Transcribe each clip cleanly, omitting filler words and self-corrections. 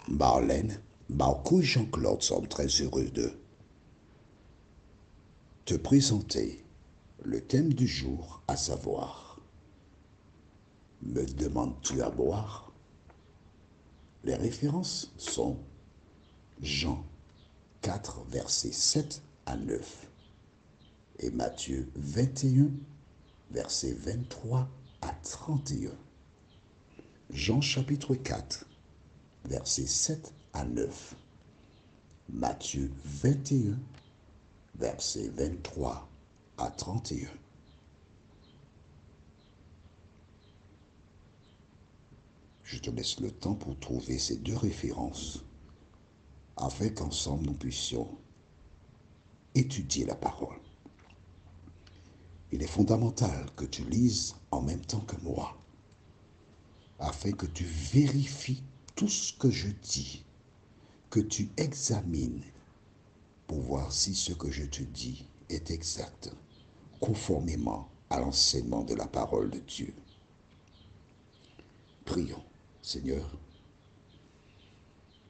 Marlène, Marco et Jean-Claude sommes très heureux de te présenter le thème du jour, à savoir, me demandes-tu à boire? Les références sont Jean 4, versets 7 à 9 et Matthieu 21, versets 23 à 31. Jean chapitre 4, versets 7 à 9. Matthieu 21, versets 23 à 31. Je te laisse le temps pour trouver ces deux références afin qu'ensemble nous puissions étudier la parole. Il est fondamental que tu lises en même temps que moi afin que tu vérifies tout ce que je dis, que tu examines pour voir si ce que je te dis est exact, conformément à l'enseignement de la parole de Dieu. Prions. Seigneur,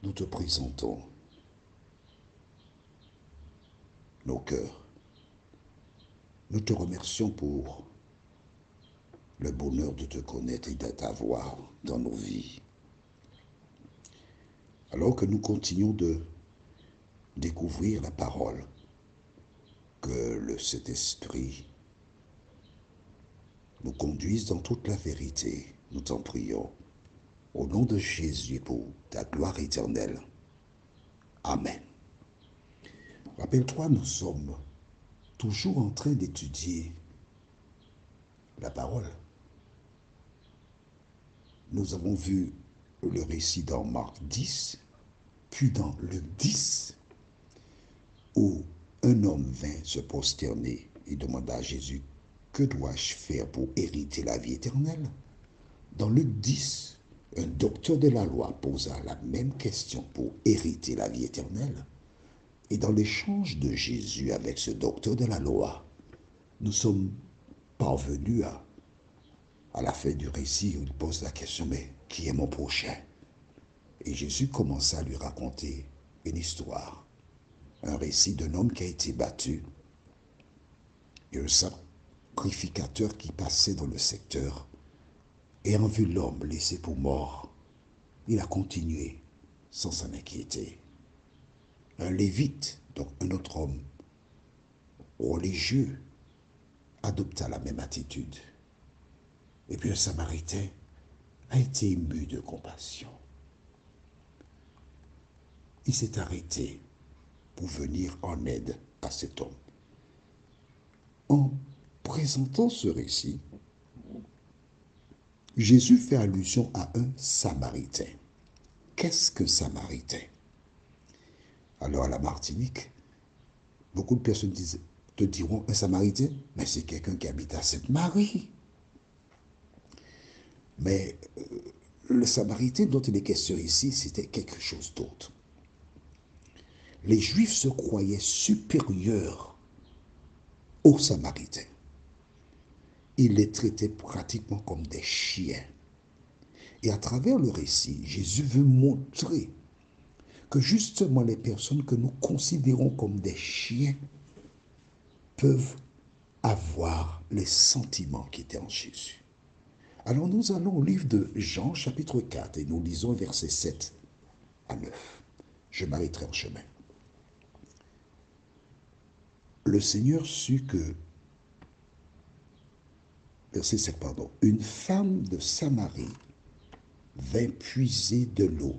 nous te présentons nos cœurs. Nous te remercions pour le bonheur de te connaître et de t'avoir dans nos vies. Alors que nous continuons de découvrir la parole, que le Saint-Esprit nous conduise dans toute la vérité, nous t'en prions. Au nom de Jésus pour ta gloire éternelle. Amen. Rappelle-toi, nous sommes toujours en train d'étudier la parole. Nous avons vu le récit dans Marc 10, puis dans Luc 10, où un homme vint se prosterner et demanda à Jésus, que dois-je faire pour hériter la vie éternelle? Dans Luc 10, un docteur de la loi posa la même question pour hériter la vie éternelle. Et dans l'échange de Jésus avec ce docteur de la loi, nous sommes parvenus à la fin du récit où il pose la question, mais qui est mon prochain? Et Jésus commença à lui raconter une histoire, un récit d'un homme qui a été battu et un sacrificateur qui passait dans le secteur. Ayant vu l'homme laissé pour mort, il a continué sans s'en inquiéter. Un lévite, donc un autre homme religieux, adopta la même attitude. Et puis un samaritain a été ému de compassion. Il s'est arrêté pour venir en aide à cet homme. En présentant ce récit, Jésus fait allusion à un samaritain. Qu'est-ce qu'un samaritain? Alors à la Martinique, beaucoup de personnes te diront un samaritain, mais c'est quelqu'un qui habite à Sainte-Marie. Mais le samaritain dont il est question ici, c'était quelque chose d'autre. Les Juifs se croyaient supérieurs aux Samaritains. Ils les traitaient pratiquement comme des chiens. Et à travers le récit, Jésus veut montrer que justement les personnes que nous considérons comme des chiens peuvent avoir les sentiments qui étaient en Jésus. Alors nous allons au livre de Jean chapitre 4 et nous lisons versets 7 à 9. Je m'arrêterai en chemin. Le Seigneur sut que, verset 7, pardon, une femme de Samarie vint puiser de l'eau.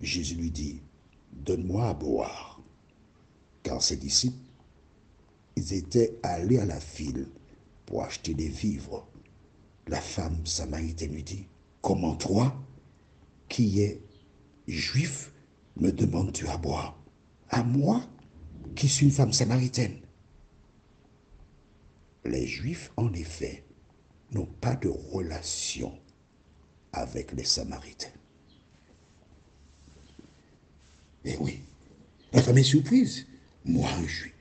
Jésus lui dit, donne-moi à boire. Car ses disciples, ils étaient allés à la ville pour acheter des vivres. La femme samaritaine lui dit, comment toi, qui es juif, me demandes-tu à boire? À moi, qui suis une femme samaritaine? Les Juifs, en effet, n'ont pas de relation avec les Samaritains. Eh oui, la femme est surprise. Moi, un Juif,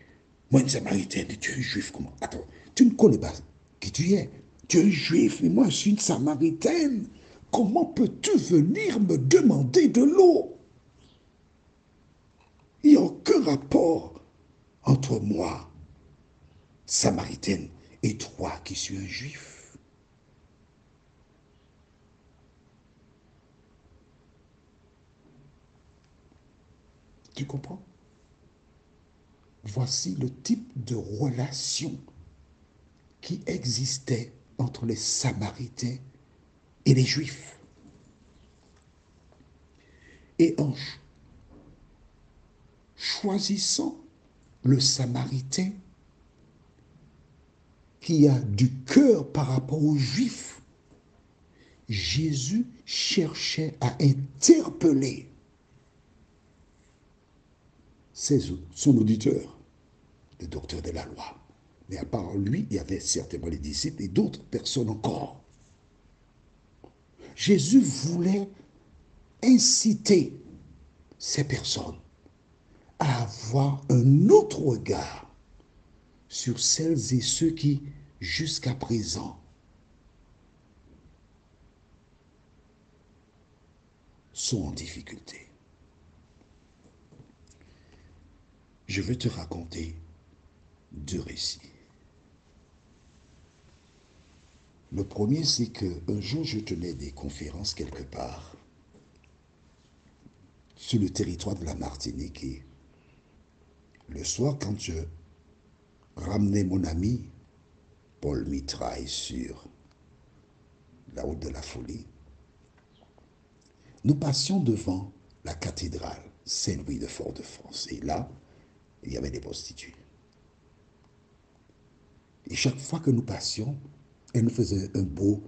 moi, une Samaritaine, et tu es un Juif, comment? Attends, tu ne connais pas qui tu es. Tu es un Juif, et moi, je suis une Samaritaine. comment peux-tu venir me demander de l'eau? Il n'y a aucun rapport entre moi, Samaritaine, et toi qui suis un juif. Tu comprends? Voici le type de relation qui existait entre les Samaritains et les Juifs. Et en choisissant le Samaritain qui a du cœur par rapport aux Juifs, Jésus cherchait à interpeller son auditeur, le docteur de la loi. Mais à part lui, il y avait certainement les disciples et d'autres personnes encore. Jésus voulait inciter ces personnes à avoir un autre regard sur celles et ceux qui, jusqu'à présent, sont en difficulté. Je vais te raconter 2 récits. Le premier, c'est qu'un jour, je tenais des conférences quelque part sur le territoire de la Martinique. Et le soir, quand je ramenais mon ami Paul Mitraille sur la route de la Folie, nous passions devant la cathédrale Saint-Louis de Fort-de-France. Et là, il y avait des prostituées. Et chaque fois que nous passions, elle nous faisait un beau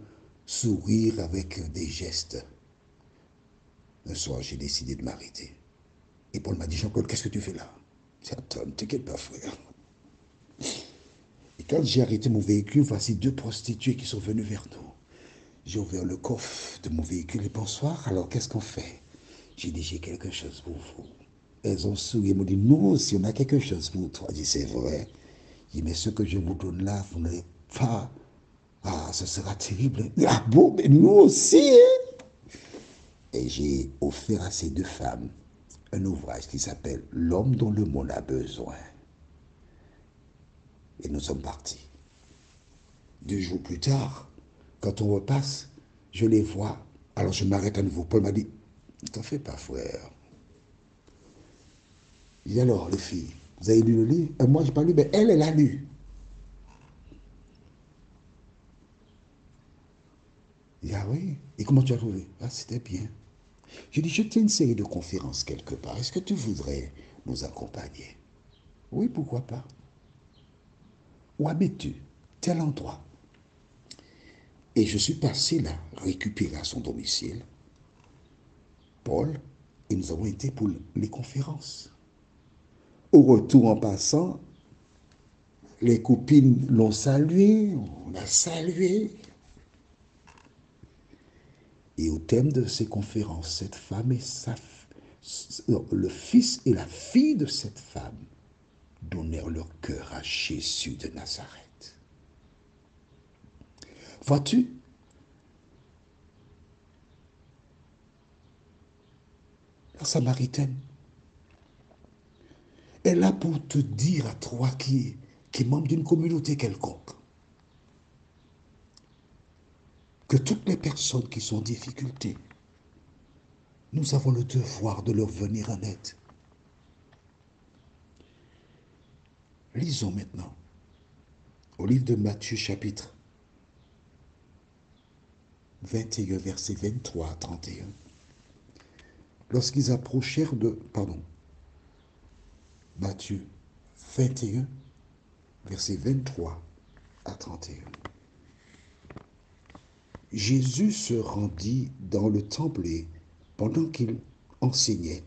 sourire avec des gestes. Un soir, j'ai décidé de m'arrêter. Et Paul m'a dit, Jean-Claude, qu'est-ce que tu fais là? J'ai dit, attends, ne t'inquiète pas, frère. Et quand j'ai arrêté mon véhicule, voici 2 prostituées qui sont venues vers nous. J'ai ouvert le coffre de mon véhicule et bonsoir, alors qu'est-ce qu'on fait? J'ai dit, j'ai quelque chose pour vous. Elles ont souri, elles m'ont dit, nous aussi, on a quelque chose pour toi. J'ai dit, c'est vrai. J'ai dit, mais ce que je vous donne là, vous n'avez pas. Ah, ce sera terrible. Ah bon, mais nous aussi, hein? Et j'ai offert à ces 2 femmes un ouvrage qui s'appelle L'homme dont le monde a besoin. Et nous sommes partis. 2 jours plus tard, quand on repasse, je les vois. Alors je m'arrête à nouveau. Paul m'a dit, ne t'en fais pas, frère. Il dit, alors, les filles, vous avez lu le livre? Moi, je n'ai pas lu, mais elle a lu. Il dit, ah oui, et comment tu as trouvé? Ah, c'était bien. Je dis, je tiens une série de conférences quelque part. Est-ce que tu voudrais nous accompagner? Oui, pourquoi pas. Où habites-tu? Tel endroit. Et je suis passé là, récupérer à son domicile Paul, et nous avons été pour les conférences. Au retour, en passant, les copines l'ont salué, on a salué. Et au thème de ces conférences, cette femme et le fils et la fille de cette femme donnèrent leur cœur à Jésus de Nazareth. Vois-tu, la Samaritaine est là pour te dire à toi qui est membre d'une communauté quelconque que toutes les personnes qui sont en difficulté, nous avons le devoir de leur venir en aide. Lisons maintenant au livre de Matthieu chapitre 21, verset 23 à 31. Lorsqu'ils approchèrent Matthieu 21, verset 23 à 31. Jésus se rendit dans le temple et, pendant qu'il enseignait,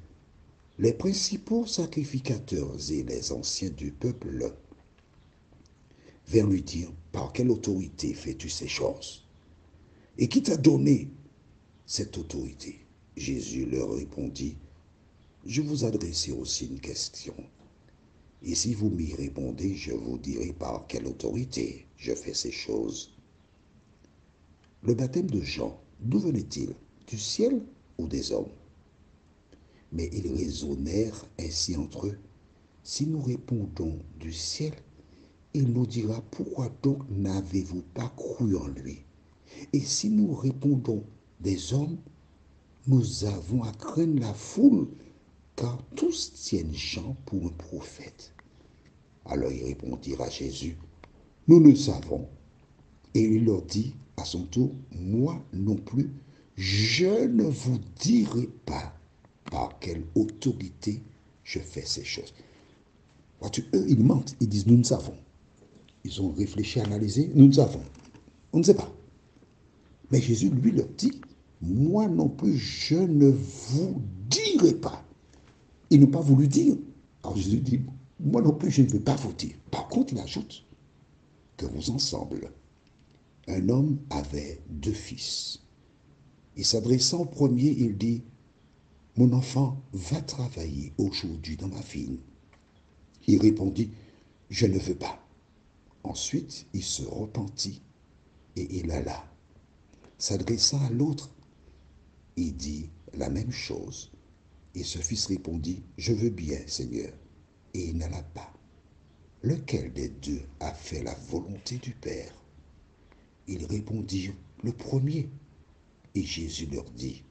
les principaux sacrificateurs et les anciens du peuple vinrent lui dire, par quelle autorité fais-tu ces choses? Et qui t'a donné cette autorité? Jésus leur répondit, je vous adressais aussi une question. Et si vous m'y répondez, je vous dirai par quelle autorité je fais ces choses. Le baptême de Jean d'où venait-il? Du ciel ou des hommes? Mais ils raisonnèrent ainsi entre eux. Si nous répondons du ciel, il nous dira, pourquoi donc n'avez-vous pas cru en lui? Et si nous répondons des hommes, nous avons à craindre la foule, car tous tiennent Jean pour un prophète. Alors ils répondirent à Jésus, nous le savons. Et il leur dit à son tour, moi non plus, je ne vous dirai pas par quelle autorité je fais ces choses. Vois-tu, eux, ils mentent, ils disent, nous ne savons. Ils ont réfléchi, analysé, nous ne savons. On ne sait pas. Mais Jésus, lui, leur dit, moi non plus, je ne vous dirai pas. Ils n'ont pas voulu dire. Alors Jésus dit, moi non plus, je ne vais pas vous dire. Par contre, il ajoute que vous ensemble, un homme avait 2 fils. Et s'adressant au premier, il dit, mon enfant, va travailler aujourd'hui dans ma vigne. Il répondit, je ne veux pas. Ensuite, il se repentit et il alla. S'adressant à l'autre, il dit la même chose. Et ce fils répondit, je veux bien, Seigneur. Et il n'alla pas. Lequel des deux a fait la volonté du Père? Ils répondirent, le premier. Et Jésus leur dit,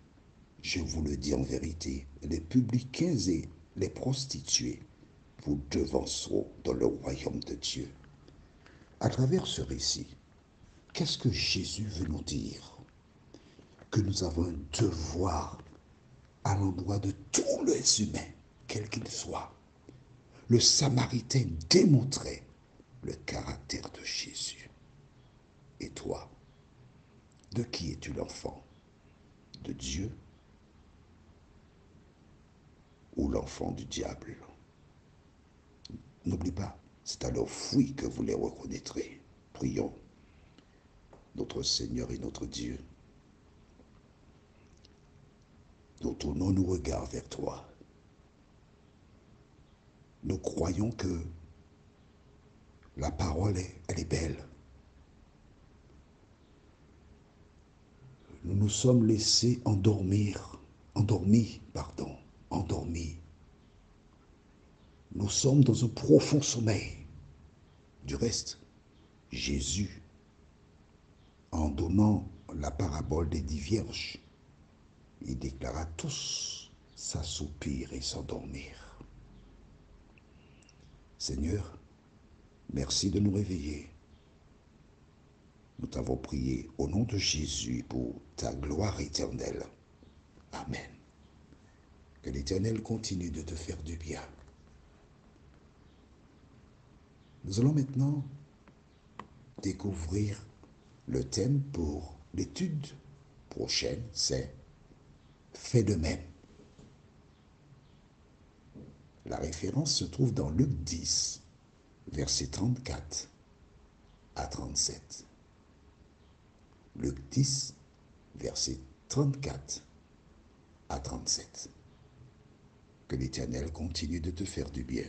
je vous le dis en vérité, les publicains et les prostituées vous devanceront dans le royaume de Dieu. À travers ce récit, qu'est-ce que Jésus veut nous dire? Que nous avons un devoir à l'endroit de tous les humains, quels qu'ils soient. Le Samaritain démontrait le caractère de Jésus. Et toi, de qui es-tu l'enfant? De Dieu ou l'enfant du diable? N'oublie pas, c'est à leurs fruits que vous les reconnaîtrez. Prions. Notre Seigneur et notre Dieu, nous tournons nos regards vers toi. Nous croyons que la parole, elle est belle. Nous nous sommes laissés endormis. Nous sommes dans un profond sommeil. Du reste, Jésus, en donnant la parabole des 10 vierges, il déclara tous s'assoupir et s'endormir. Seigneur, merci de nous réveiller. Nous t'avons prié au nom de Jésus pour ta gloire éternelle. Amen. Que l'Éternel continue de te faire du bien. Nous allons maintenant découvrir le thème pour l'étude prochaine, c'est « Fais de même ». La référence se trouve dans Luc 10, versets 34 à 37. Luc 10, versets 34 à 37. Que l'Éternel continue de te faire du bien.